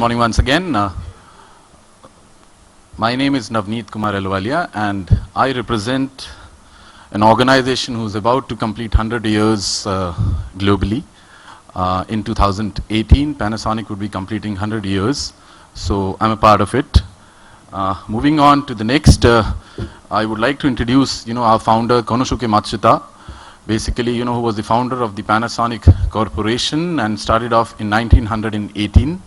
morning once again. My name is Navneet Kumar Elwalia, and I represent an organization who's about to complete 100 years globally. In 2018, Panasonic would be completing 100 years, so I'm a part of it. Moving on to the next, I would like to introduce, our founder, Konosuke Matsuda. Basically, who was the founder of the Panasonic Corporation and started off in 1918.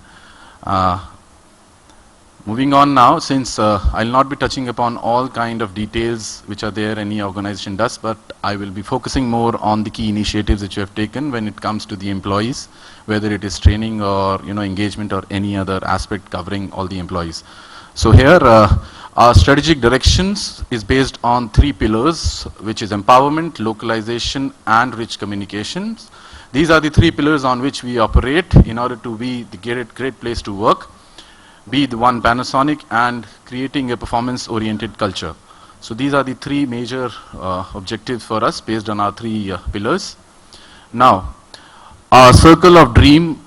Moving on now, since I'll not be touching upon all kind of details which are there any organization does, but I will be focusing more on the key initiatives which we have taken when it comes to the employees, whether it is training or engagement or any other aspect covering all the employees. So here, our strategic directions is based on 3 pillars, which is empowerment, localization, and rich communications. These are the 3 pillars on which we operate in order to be the great place to work, be the one Panasonic, and creating a performance-oriented culture. So these are the 3 major objectives for us based on our 3 pillars. Now, our circle of dream,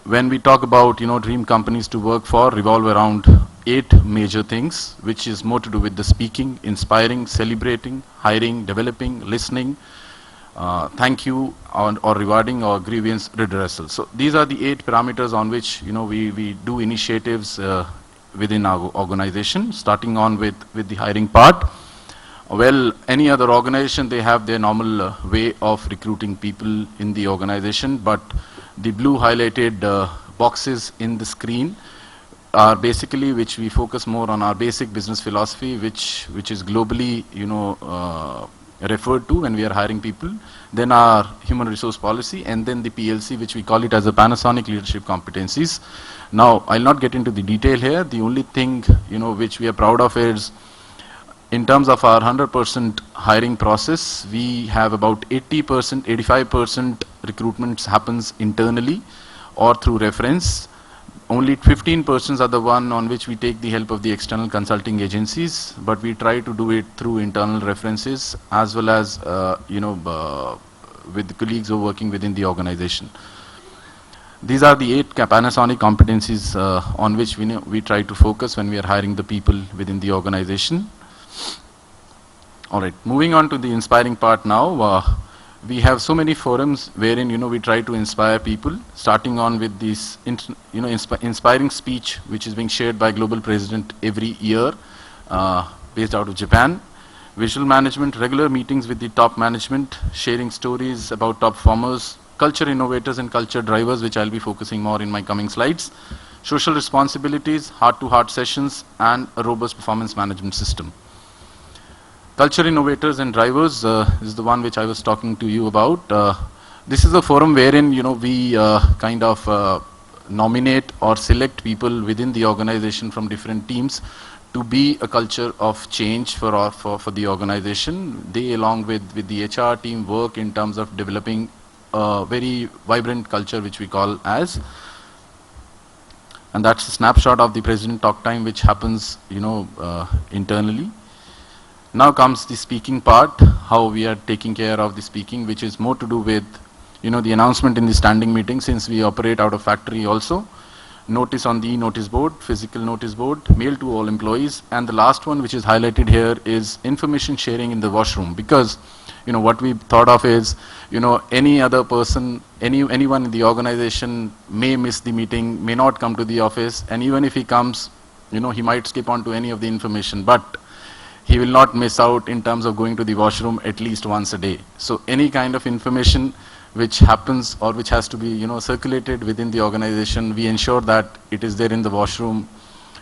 when we talk about dream companies to work for, revolve around 8 major things, which is more to do with the speaking, inspiring, celebrating, hiring, developing, listening, thank you, or rewarding, or grievance redressal. So these are the 8 parameters on which we do initiatives within our organization, starting on with the hiring part. Well, any other organization, they have their normal way of recruiting people in the organization, but the blue highlighted boxes in the screen are basically which we focus more on our basic business philosophy, which is globally referred to when we are hiring people, then our human resource policy, and then the PLC, which we call it as a Panasonic leadership competencies. Now, I'll not get into the detail here. The only thing which we are proud of is, in terms of our 100% hiring process, we have about 80%, 85% recruitments happens internally or through reference. Only 15% are the one on which we take the help of the external consulting agencies, but we try to do it through internal references as well as with the colleagues who are working within the organization. These are the 8 Panasonic competencies on which we try to focus when we are hiring the people within the organization. All right, moving on to the inspiring part now. We have so many forums wherein we try to inspire people, starting on with this inspiring speech which is being shared by global president every year, based out of Japan. Visual management, regular meetings with the top management, sharing stories about top performers, culture innovators and culture drivers, which I'll be focusing more in my coming slides. Social responsibilities, heart-to-heart sessions, and a robust performance management system. Culture innovators and drivers is the one which I was talking to you about. This is a forum wherein we kind of nominate or select people within the organization from different teams to be a culture of change for the organization. They, along with the HR team, work in terms of developing a very vibrant culture, which we call as. And that's a snapshot of the president talk time, which happens internally. Now comes the speaking part, how we are taking care of the speaking, which is more to do with the announcement in the standing meeting, since we operate out of factory also. Notice on the notice board, physical notice board, mail to all employees, and the last one which is highlighted here is information sharing in the washroom, because what we thought of is any other person, anyone in the organization may miss the meeting, may not come to the office, and even if he comes, he might skip on to any of the information, but he will not miss out in terms of going to the washroom at least once a day. So any kind of information which happens or which has to be circulated within the organization, we ensure that it is there in the washroom,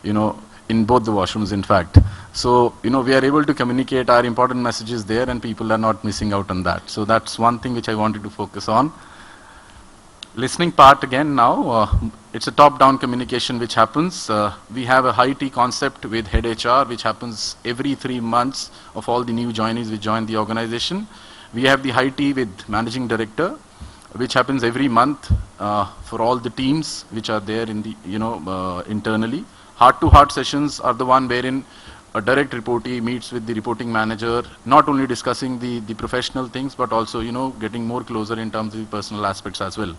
in both the washrooms in fact. So we are able to communicate our important messages there, and people are not missing out on that. So that's one thing which I wanted to focus on. Listening part again now, it's a top-down communication which happens. We have a high T concept with head HR, which happens every 3 months of all the new joinees which join the organization. We have the high T with managing director, which happens every month for all the teams which are there in the internally. Heart-to-heart sessions are the one wherein a direct reportee meets with the reporting manager, not only discussing the professional things, but also getting more closer in terms of the personal aspects as well.